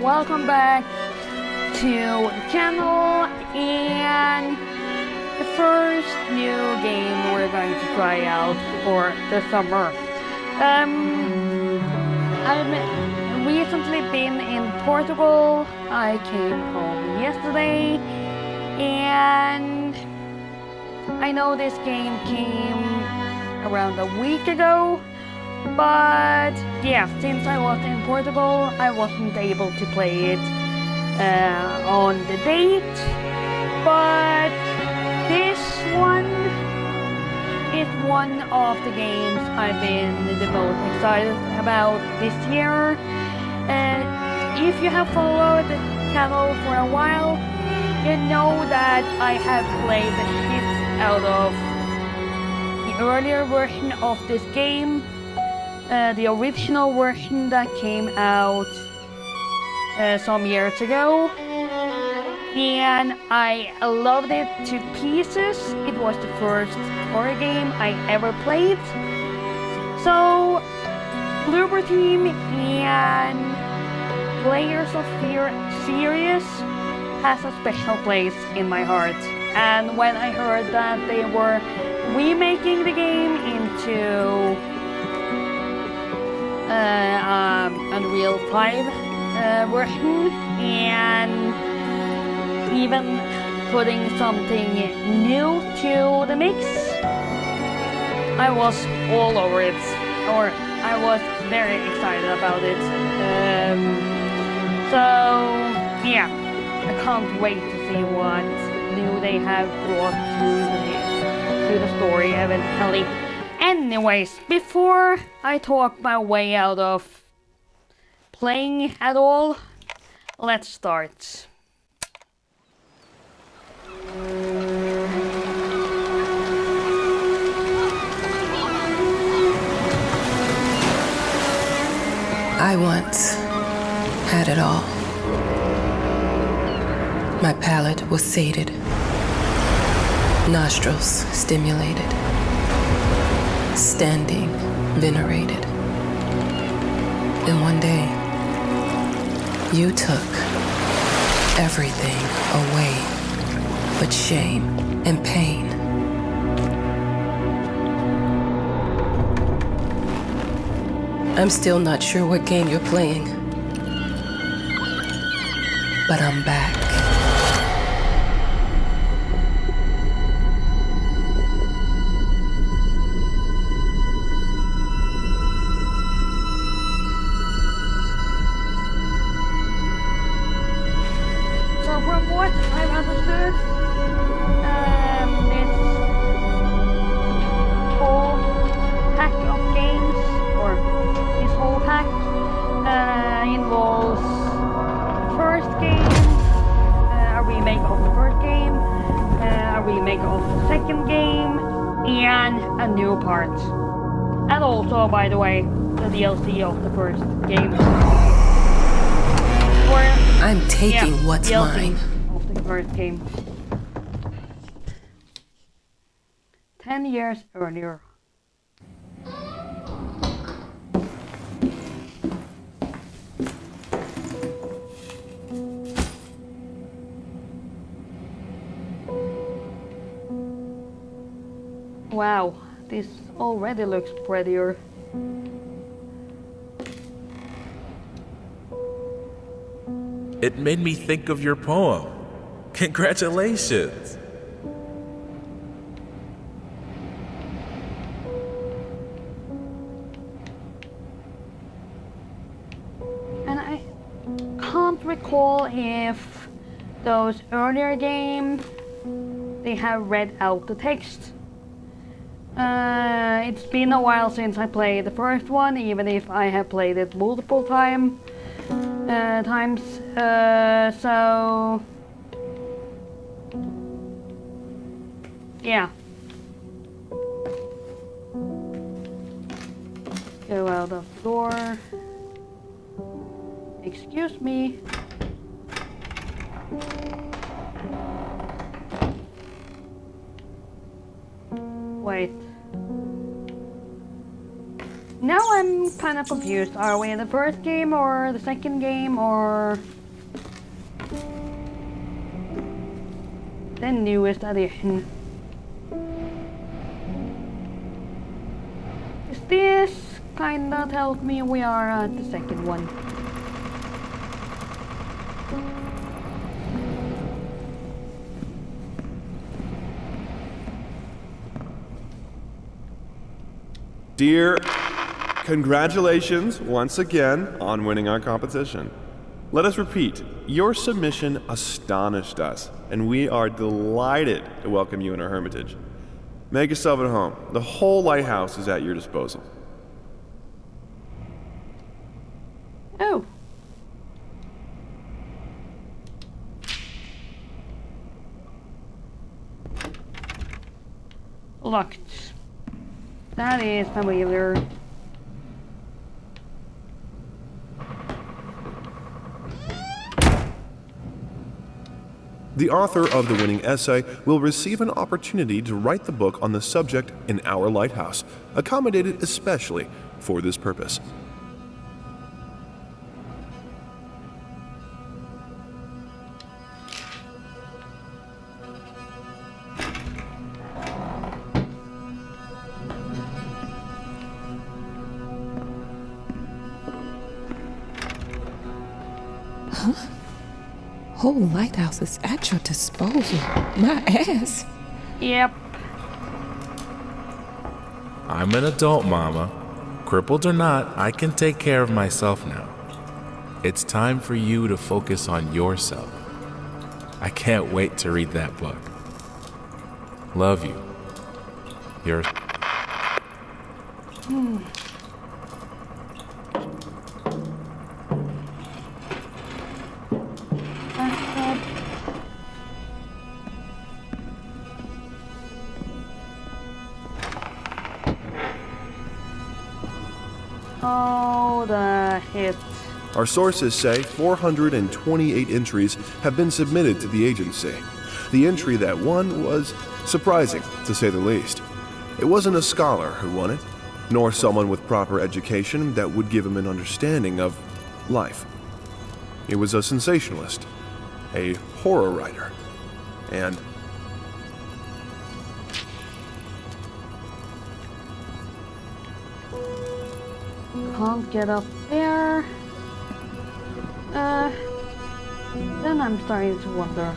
welcome back to the channel, and the first new game we're going to try out for the summer. I've recently been in Portugal. I came home yesterday, and I know this game came around a week ago, but yeah, since I was in Portugal, I wasn't able to play it on the date, but this one is one of the games I've been the most excited about this year. If you have followed the channel for a while, you know that I have played the shit out of the earlier version of this game, the original version that came out some years ago, and I loved it to pieces. It was the first horror game I ever played. So Bloober Team and Players of Fear series has a special place in my heart. And when I heard that they were remaking the game into Unreal 5 version, and even putting something new to the mix, I was all over it, or I was very excited about it. So yeah, I can't wait to see what new they have brought to the story eventually. Anyways, before I talk my way out of playing at all, let's start. I once had it all. My palate was sated, nostrils stimulated, standing venerated. And one day, you took everything away but shame and pain. I'm still not sure what game you're playing, but I'm back. So from what I've understood, this whole pack of games, or this whole pack, involves the first game, a remake of the first game, a remake of the second game, and a new part. And also, by the way, the DLC of the first game. I'm taking what's mine. Of the first game. 10 years earlier. Wow, this already looks prettier. It made me think of your poem. Congratulations! And I can't recall if those earlier games they have read out the text. It's been a while since I played the first one, even if I have played it multiple times. So yeah. Go out of the door. Excuse me. Wait. Now I'm kind of confused. Are we in the first game or the second game or the newest edition? Is this kinda tells me we are at the second one? Dear, congratulations once again on winning our competition. Let us repeat, your submission astonished us, and we are delighted to welcome you in our hermitage. Make yourself at home. The whole lighthouse is at your disposal. Oh. Locked. That is familiar. The author of the winning essay will receive an opportunity to write the book on the subject in our lighthouse, accommodated especially for this purpose. Whole lighthouse is at your disposal. My ass. Yep. I'm an adult, Mama. Crippled or not, I can take care of myself now. It's time for you to focus on yourself. I can't wait to read that book. Love you. Yours. Oh, the hit. Our sources say 428 entries have been submitted to the agency. The entry that won was surprising, to say the least. It wasn't a scholar who won it, nor someone with proper education that would give him an understanding of life. It was a sensationalist, a horror writer, and Can't get up there. Then I'm starting to wonder.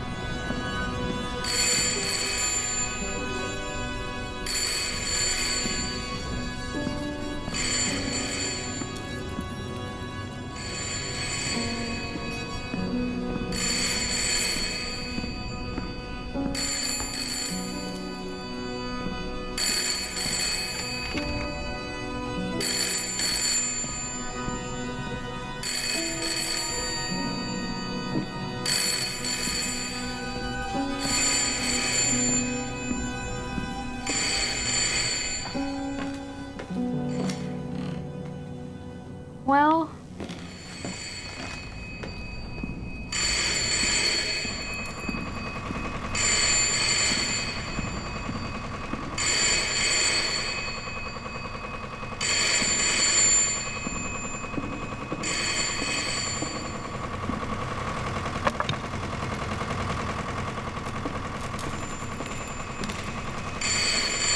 Well,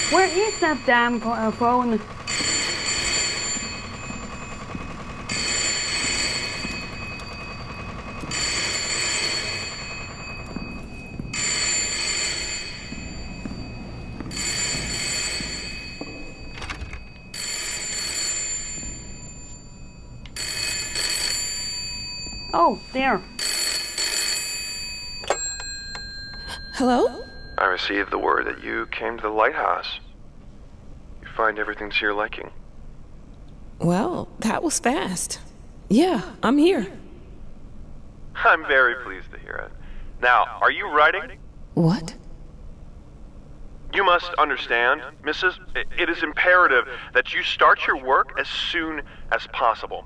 where is that damn phone? Oh, there. Hello? I received the word that you came to the lighthouse. You find everything to your liking. Well, that was fast. Yeah, I'm here. I'm very pleased to hear it. Now, are you writing? What? You must understand, Mrs. It is imperative that you start your work as soon as possible.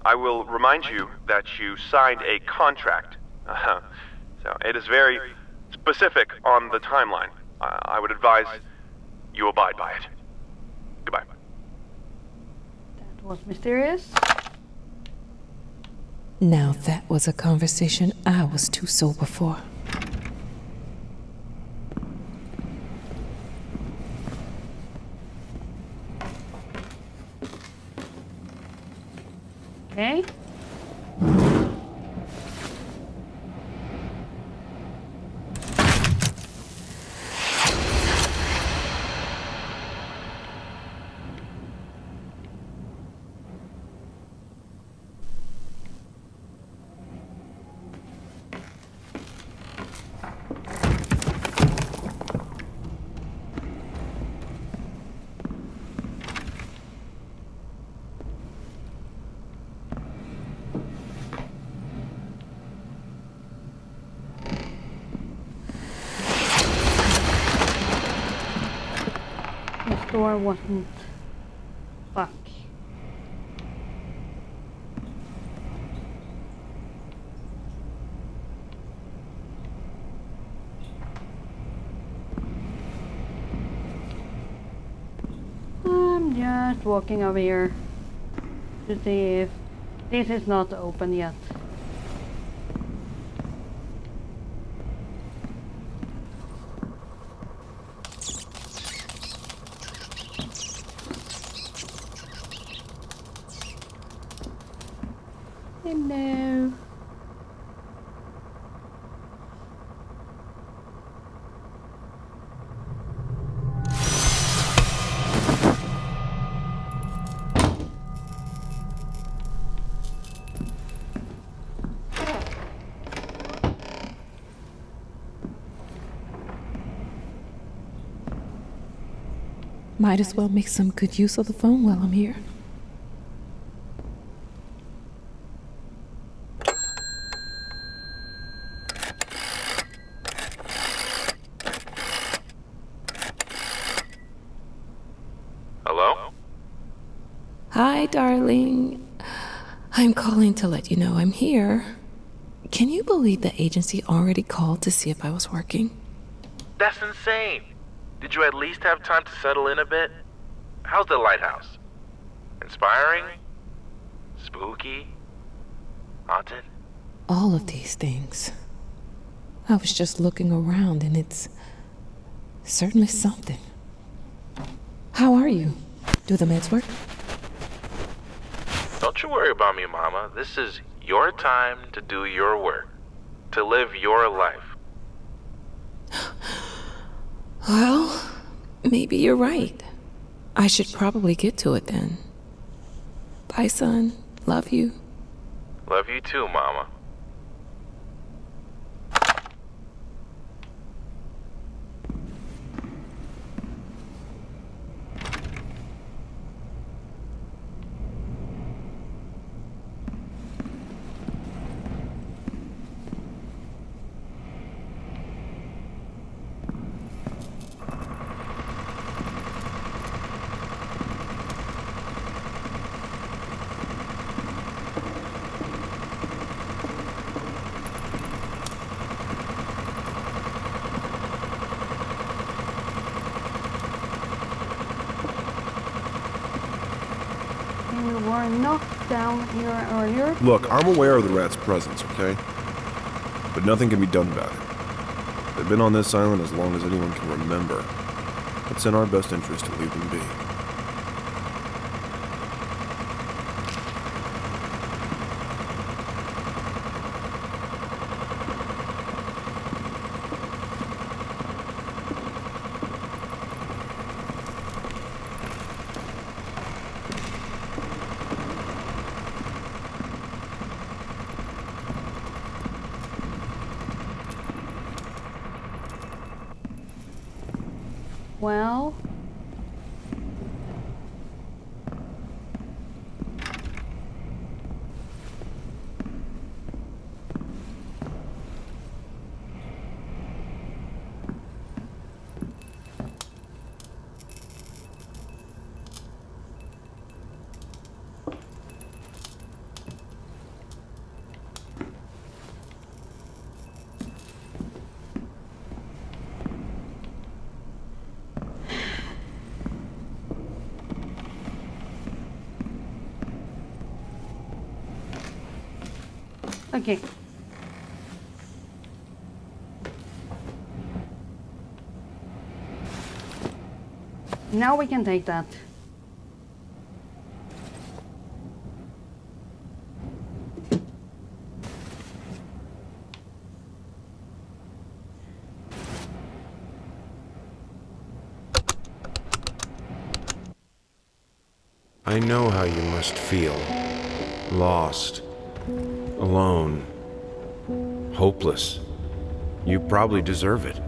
I will remind you that you signed a contract. So it is very specific on the timeline. I would advise you abide by it. Goodbye. was mysterious. Now that was a conversation I was too sober for. Okay. The door wasn't. Fuck. I'm just walking over here to see if this is not open yet. Hello. Might as well make some good use of the phone while I'm here. Hello? Hi, darling. I'm calling to let you know I'm here. Can you believe the agency already called to see if I was working? That's insane. Did you at least have time to settle in a bit? How's the lighthouse? Inspiring? Spooky? Haunted? All of these things. I was just looking around and it's certainly something. How are you? Do the meds work? Don't you worry about me, Mama. This is your time to do your work. To live your life. Well, maybe you're right. I should probably get to it then. Bye, son. Love you. Love you too, Mama. We were knocked down here earlier. Look, I'm aware of the rat's presence, okay? But nothing can be done about it. They've been on this island as long as anyone can remember. It's in our best interest to leave them be. Well, Okay. Now we can take that. I know how you must feel. Lost. Alone. Hopeless. You probably deserve it.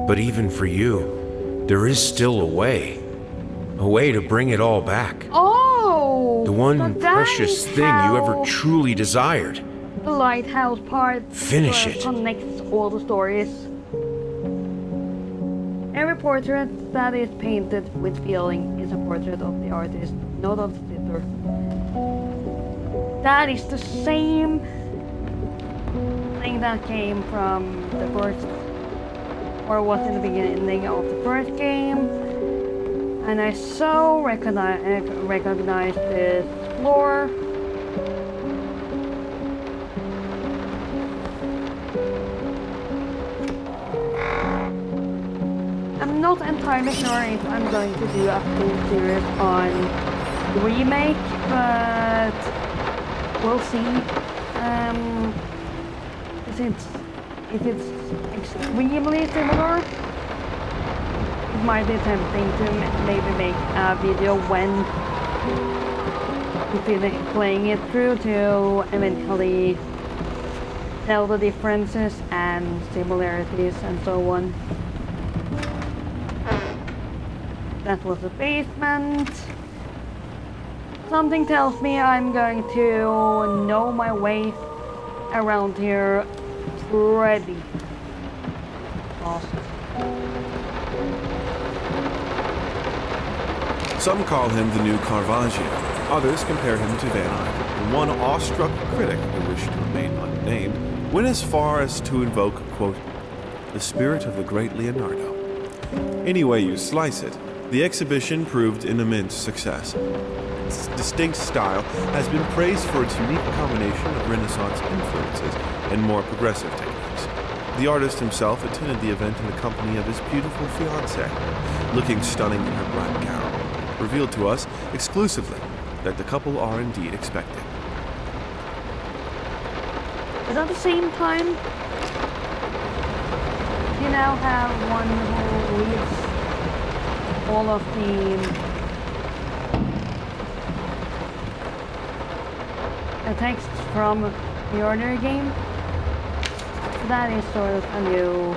But even for you, there is still a way. A way to bring it all back. Oh! The one so that precious is thing you ever how truly desired. the lighthouse part Finish it. connects all the stories. Every portrait that is painted with feeling is a portrait of the artist, not of the sitter. That is the same thing that came from the first, or was in the beginning of the first game. And I so recognize this floor. I'm not entirely sure if I'm going to do a full series on Remake, but we'll see. If it's extremely similar, it might be tempting to maybe make a video when you finish playing it through to eventually tell the differences and similarities and so on. That was the basement. Something tells me I'm going to know my way around here pretty fast. Some call him the new Caravaggio. Others compare him to Van Eyck. And one awestruck critic, who wished to remain unnamed, went as far as to invoke, quote, the spirit of the great Leonardo. Any way you slice it, the exhibition proved an immense success. Its distinct style has been praised for its unique combination of Renaissance influences and more progressive techniques. The artist himself attended the event in the company of his beautiful fiancée, looking stunning in her black gown, revealed to us exclusively that the couple are indeed expecting. But at the same time, you now have one who reads all of the text from the ordinary game. That is sort of a new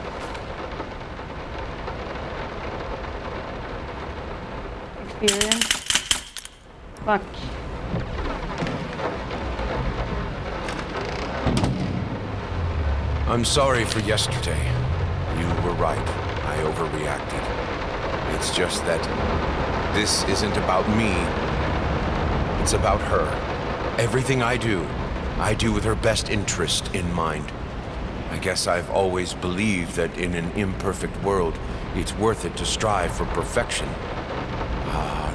experience. Fuck. I'm sorry for yesterday. You were right. I overreacted. It's just that this isn't about me. It's about her. Everything I do with her best interest in mind. I guess I've always believed that in an imperfect world, it's worth it to strive for perfection.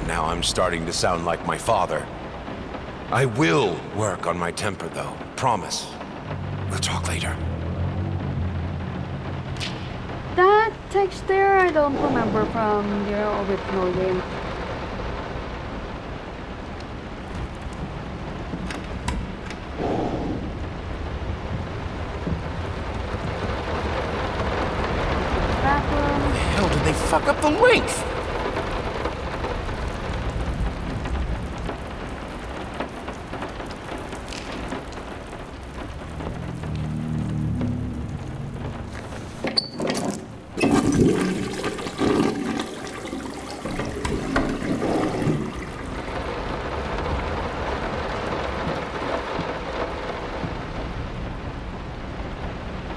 Now I'm starting to sound like my father. I will work on my temper, though. Promise. We'll talk later. That text there I don't remember from the original game. Bathroom. Hell, did they fuck up the length?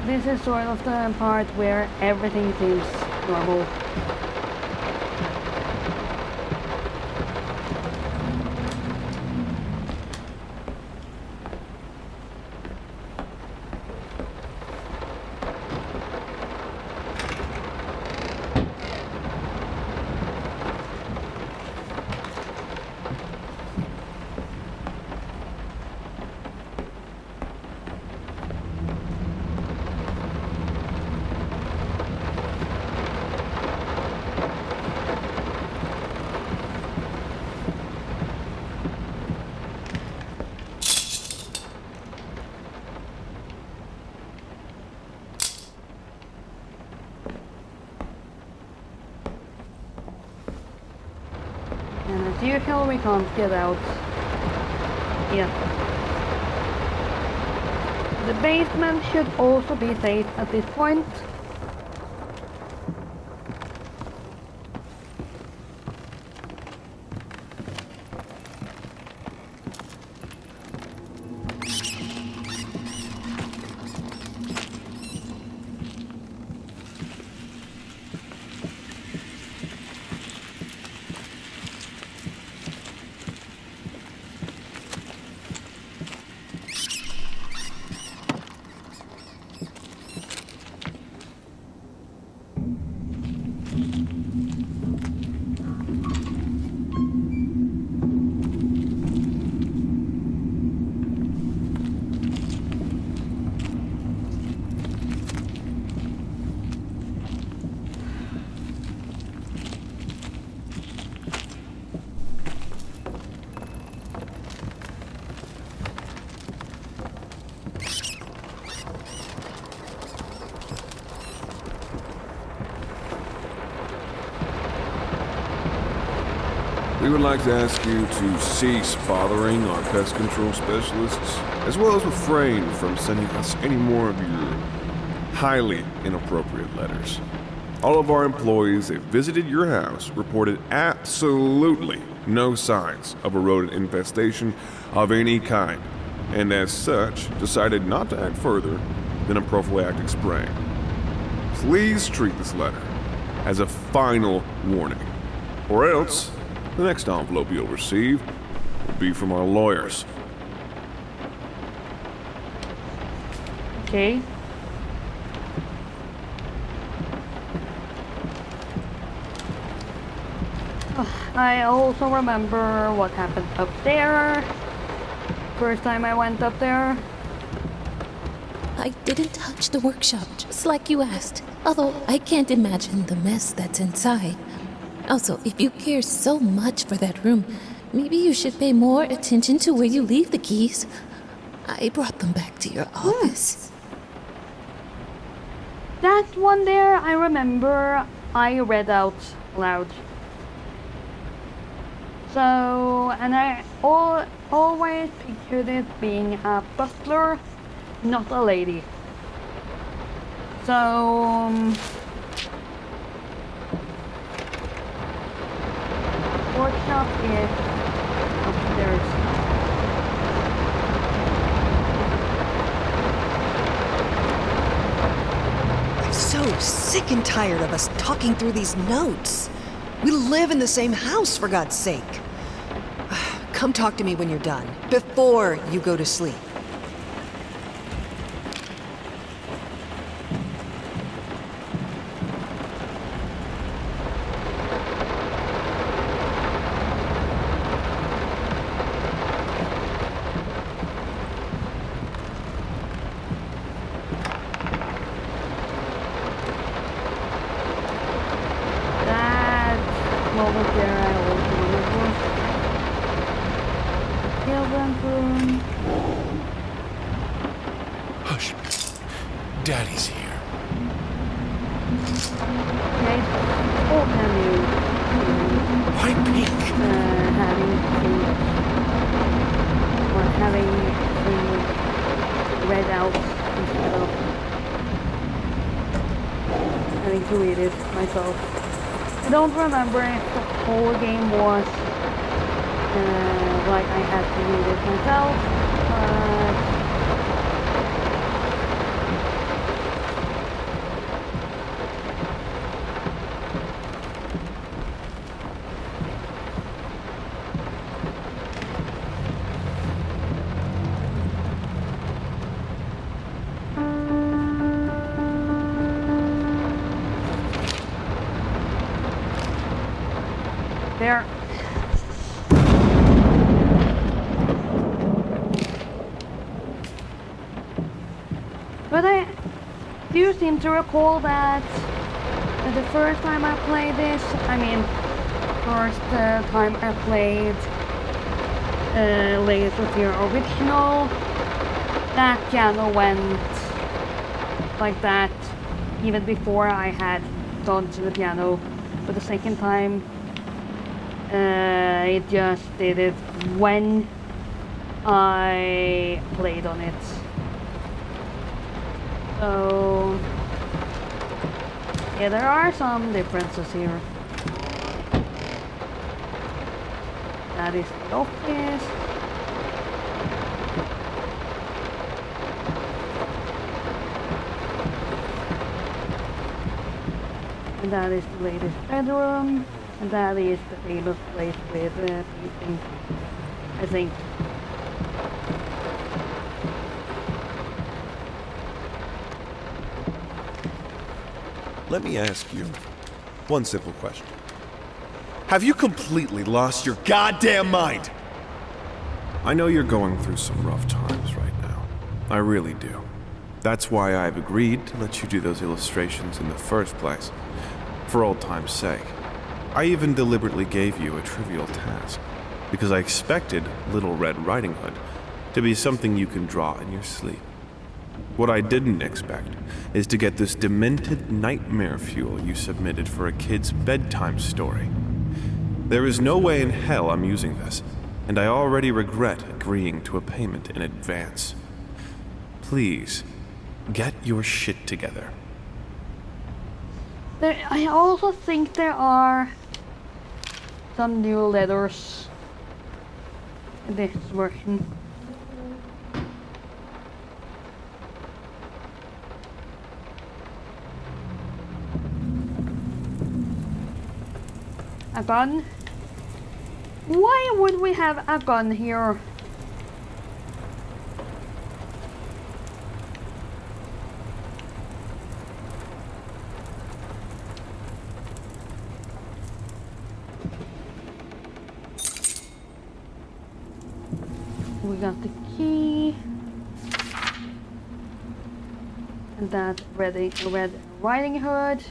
This is sort of the part where everything seems normal. usual, we can't get out yet. The basement should also be safe at this point. We would like to ask you to cease bothering our pest control specialists, as well as refrain from sending us any more of your highly inappropriate letters. All of our employees that visited your house reported absolutely no signs of a rodent infestation of any kind, and as such, decided not to act further than a prophylactic spray. Please treat this letter as a final warning, or else the next envelope you'll receive will be from our lawyers. Okay. I also remember what happened up there. First time I went up there. I didn't touch the workshop, just like you asked. Although I can't imagine the mess that's inside. Also, if you care so much for that room, maybe you should pay more attention to where you leave the keys. I brought them back to your office. That one there, I remember I read out loud. So, and I always pictured it being a butler, not a lady. So, workshop is upstairs. I'm so sick and tired of us talking through these notes. We live in the same house, for God's sake. Come talk to me when you're done, before you go to sleep. Hush. Daddy's here. Okay, old menu. Why pink? Having read out instead of having to read it myself. I don't remember if the whole game was like I had to read it myself, but there. But I do seem to recall that the first time I played this, first time I played Legacy Original, that piano went like that even before I had gone to the piano. But the second time, It just did it when I played on it. So yeah, there are some differences here. That is the office. And that is the latest bedroom. And that is the famous place with painting, I think. Let me ask you one simple question. Have you completely lost your goddamn mind? I know you're going through some rough times right now. I really do. That's why I've agreed to let you do those illustrations in the first place. For old time's sake. I even deliberately gave you a trivial task, because I expected Little Red Riding Hood to be something you can draw in your sleep. What I didn't expect is to get this demented nightmare fuel you submitted for a kid's bedtime story. There is no way in hell I'm using this, and I already regret agreeing to a payment in advance. Please, get your shit together. I also think there are some new letters in this version. A gun? Why would we have a gun here? We got the key. And that Red Riding Hood.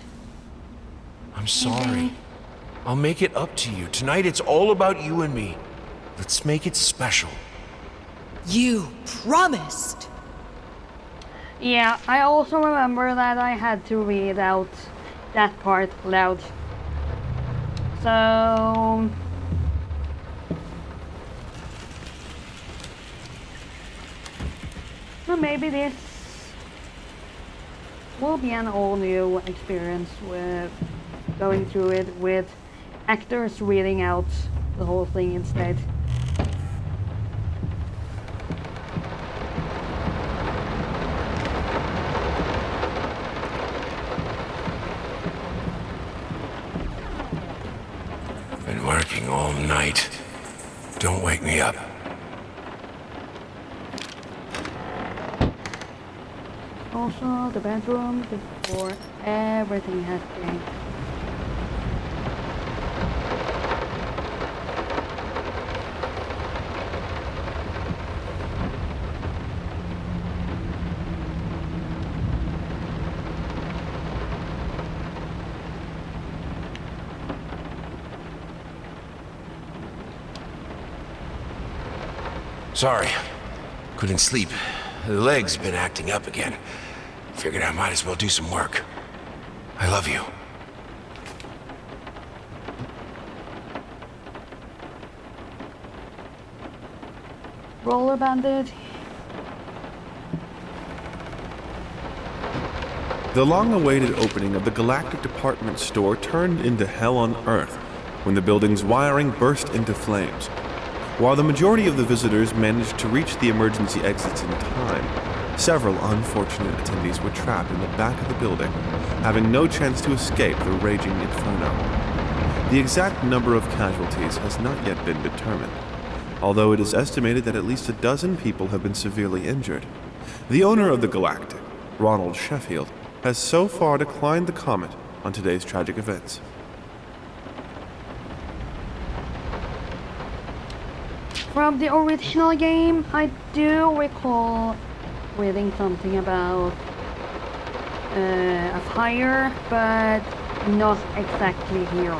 I'm sorry. I'll make it up to you. Tonight it's all about you and me. Let's make it special. You promised! Yeah, I also remember that I had to read out that part loud. So maybe this will be an all new experience with going through it with actors reading out the whole thing instead. Been working all night. Don't wake me up. Also, the bedroom before everything has changed. Sorry. Couldn't sleep. The leg's been acting up again. Figured I might as well do some work. I love you. Roller banded. The long-awaited opening of the Galactic Department store turned into hell on Earth when the building's wiring burst into flames. While the majority of the visitors managed to reach the emergency exits in time, several unfortunate attendees were trapped in the back of the building, having no chance to escape the raging inferno. The exact number of casualties has not yet been determined, although it is estimated that at least a dozen people have been severely injured. The owner of the Galactic, Ronald Sheffield, has so far declined the comment on today's tragic events. From the original game, I do recall reading something about a fire, but not exactly here.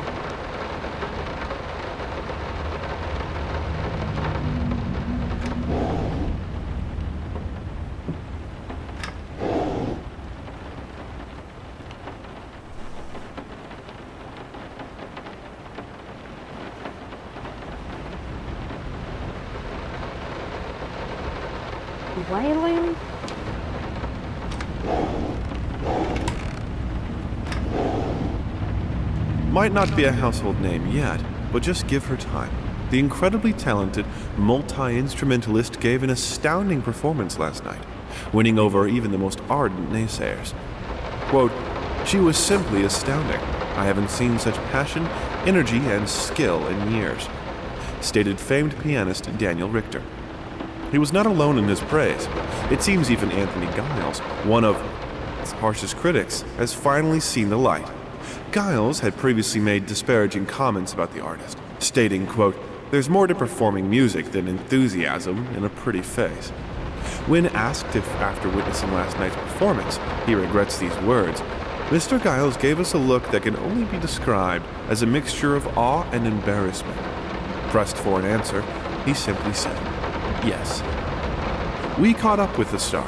violin? Might not be a household name yet, but just give her time. The incredibly talented multi-instrumentalist gave an astounding performance last night, winning over even the most ardent naysayers. Quote, "She was simply astounding. I haven't seen such passion, energy, and skill in years," stated famed pianist Daniel Richter. He was not alone in his praise. It seems even Anthony Giles, one of its harshest critics, has finally seen the light. Giles had previously made disparaging comments about the artist, stating, quote, "There's more to performing music than enthusiasm in a pretty face." When asked if, after witnessing last night's performance, he regrets these words, Mr. Giles gave us a look that can only be described as a mixture of awe and embarrassment. Pressed for an answer, he simply said, "Yes." We caught up with the star.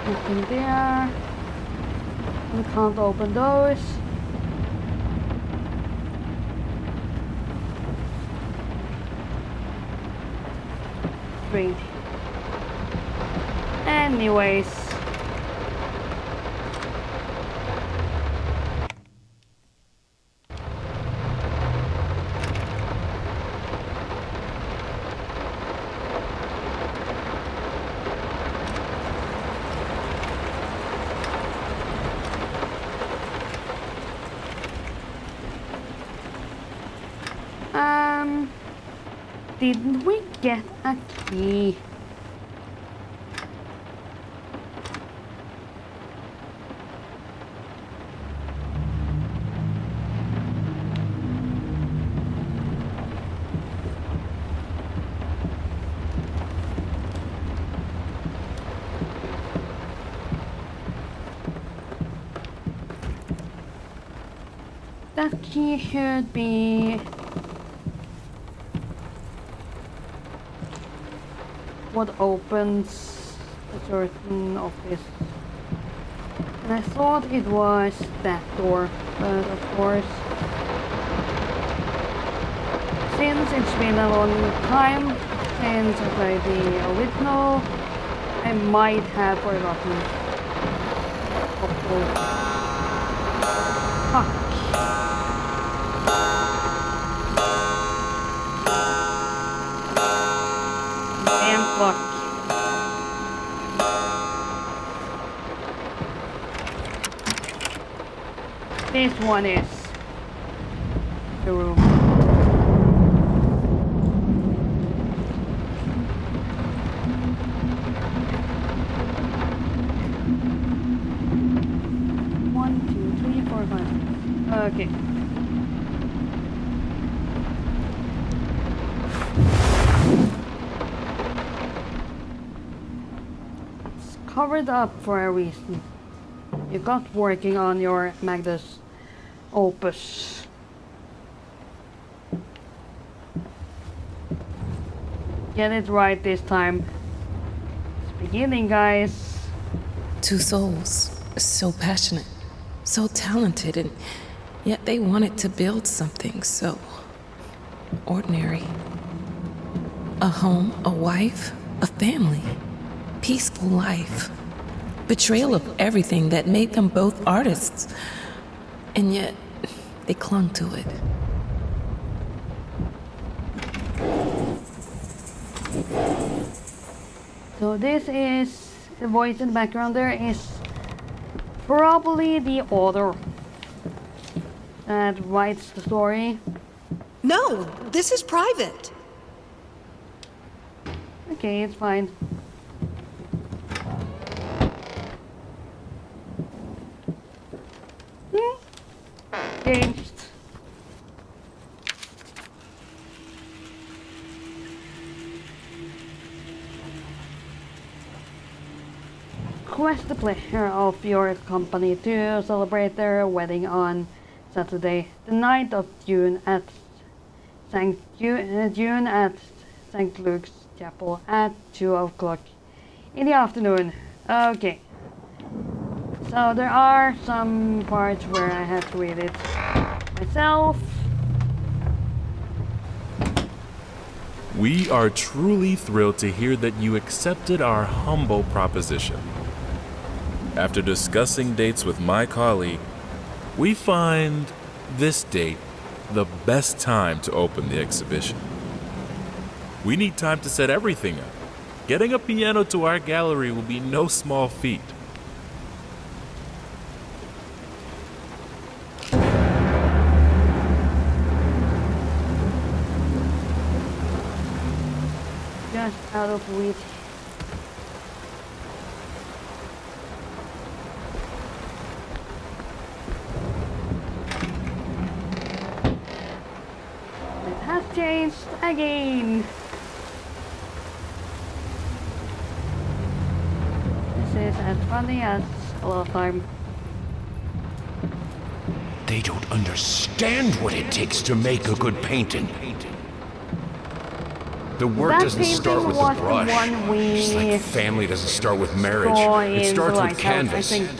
Nothing there. We can't open those. Strange. Anyways. Didn't we get a key? That key should be what opens a certain office. And I thought it was that door, but of course, since it's been a long time since I played the original, I might have forgotten. Fuck. Look. This one is the room. One, two, three, four, five. Okay. Covered up for a reason. You got working on your Magnus opus. Get it right this time. It's beginning, guys. Two souls, so passionate, so talented, and yet they wanted to build something so ordinary. A home, a wife, a family. Peaceful life. Betrayal of everything that made them both artists. And yet, they clung to it. So this is, the voice in the background there is probably the author that writes the story. No, this is private. Okay, it's fine. Changed. Request the pleasure of your company to celebrate their wedding on Saturday, the 9th of June at St. Luke's Chapel at 2 o'clock in the afternoon. Okay. So there are some parts where I have to read it myself. We are truly thrilled to hear that you accepted our humble proposition. After discussing dates with my colleague, we find this date the best time to open the exhibition. We need time to set everything up. Getting a piano to our gallery will be no small feat. Just out of reach. It has changed again. This is as funny as a lot of time. They don't understand what it takes to make a good painting. The work That doesn't start painting with was the the brush. one we Just like family doesn't start with marriage. saw It in starts the with lighthouse, canvas. I think.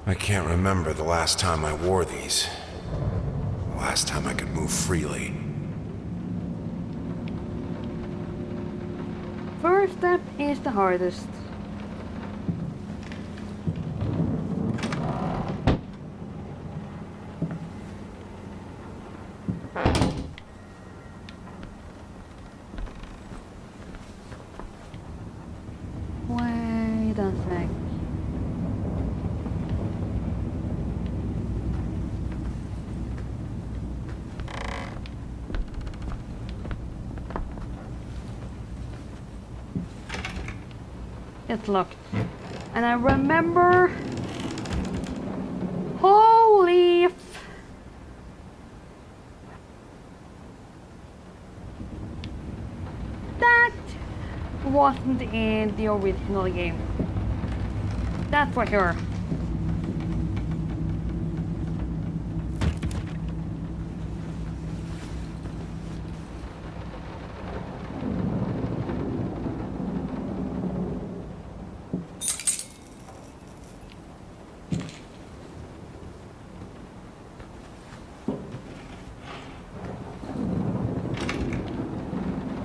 I can't remember the last time I wore these. The last time I could move freely. First step is the hardest. Wait a sec. It's locked. And I remember... Holy f... That wasn't in the original game. That's for sure.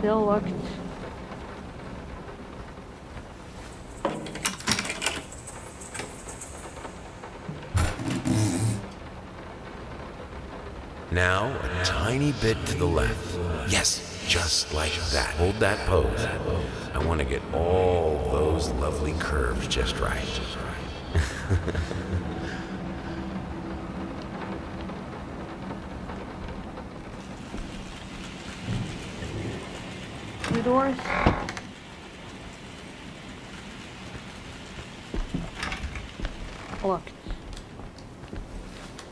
Still locked. Now, a tiny bit to the left. Yes, just like that. Hold that pose. I want to get all those lovely curves just right. Two doors. Locked.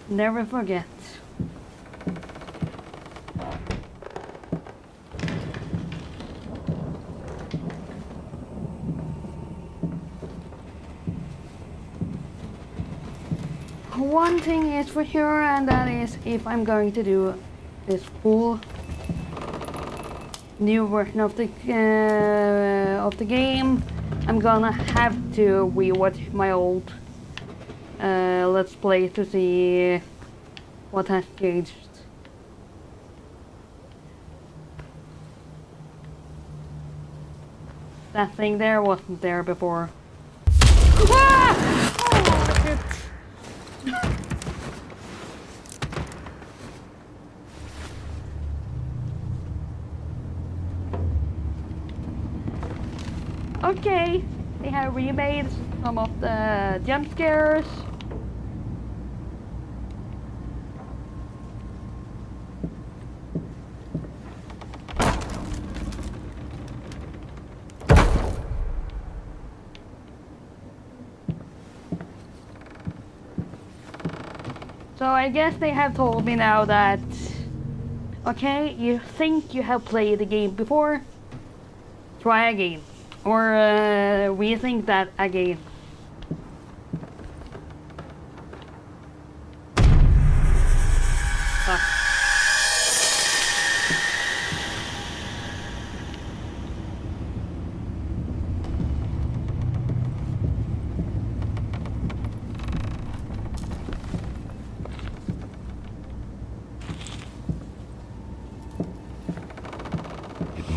Never forget. One thing is for sure, and that is if I'm going to do this full new version of the game, I'm gonna have to rewatch my old Let's Play to see what has changed. That thing there wasn't there before. Ah! Oh, shit. Okay, they have remade some of the jump scares. So I guess they have told me now that, okay, you think you have played the game before? Try again. Or rethink that again.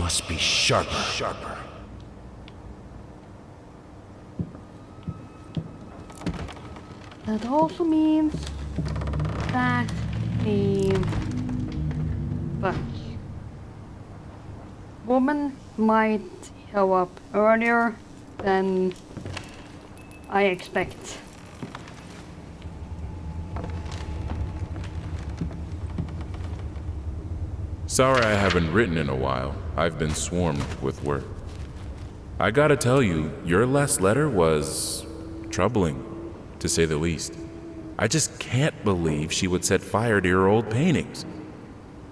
must be sharper. That also means that the woman might show up earlier than I expect. Sorry I haven't written in a while. I've been swarmed with work. I gotta tell you, your last letter was troubling, to say the least. I just can't believe she would set fire to your old paintings.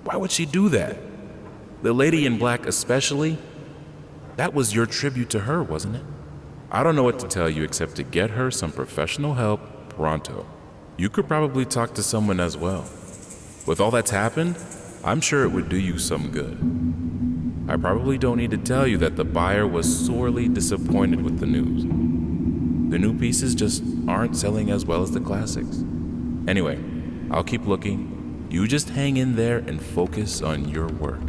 Why would she do that? The lady in black especially? That was your tribute to her, wasn't it? I don't know what to tell you except to get her some professional help pronto. You could probably talk to someone as well. With all that's happened, I'm sure it would do you some good. I probably don't need to tell you that the buyer was sorely disappointed with the news. The new pieces just aren't selling as well as the classics. Anyway, I'll keep looking. You just hang in there and focus on your work.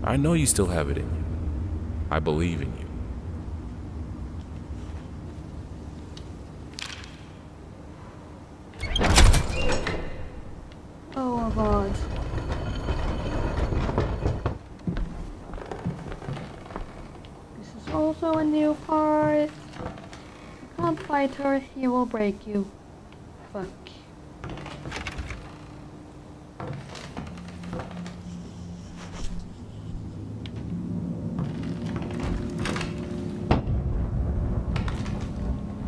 I know you still have it in you. I believe in you. Oh my god. This is also a new part. You can't fight her, he will break you. Fuck.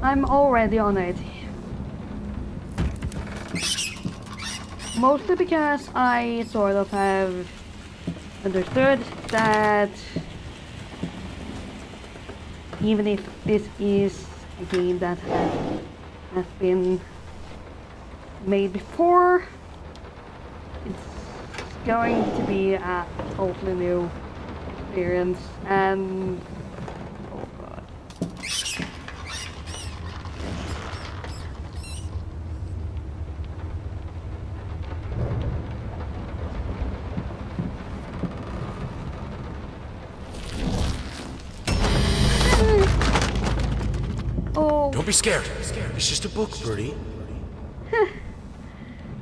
I'm already on it. Mostly because I sort of have understood that even if this is a game that has been made before, it's going to be a totally new experience, and oh god. Oh, Don't be scared. It's just a book, Birdie.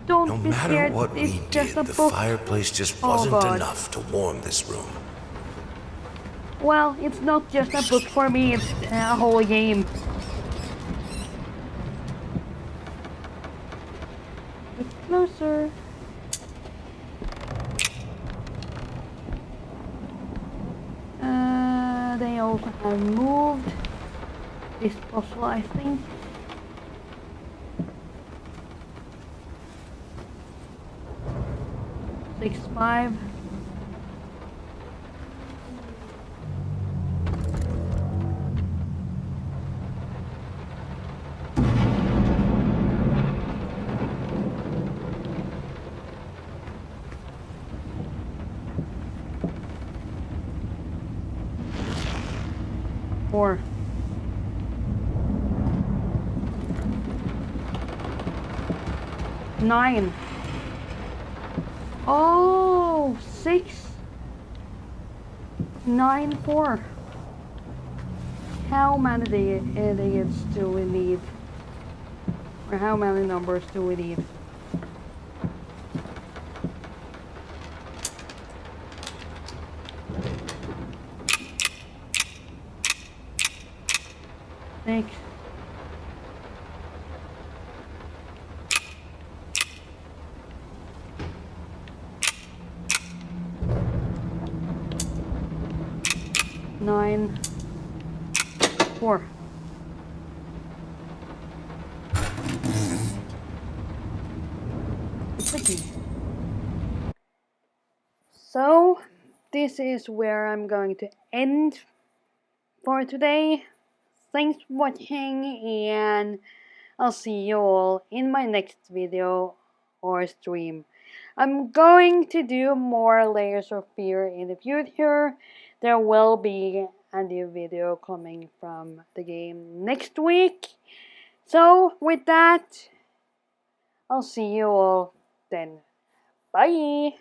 don't No be matter scared, what it's we just did, a the book. fireplace just Oh, wasn't God. enough to warm this room. Well, it's not just a book for me, it's a whole game. Get closer. They also have moved this puzzle, I think. Six, 5. Four. Nine. Oh, 6. 9, 4. How many idiots do we need? Or how many numbers do we need? Six. Nine. 4. So, this is where I'm going to end for today. Thanks for watching, and I'll see you all in my next video or stream. I'm going to do more Layers of Fear in the future. There will be a new video coming from the game next week. So, with that, I'll see you all then. Bye!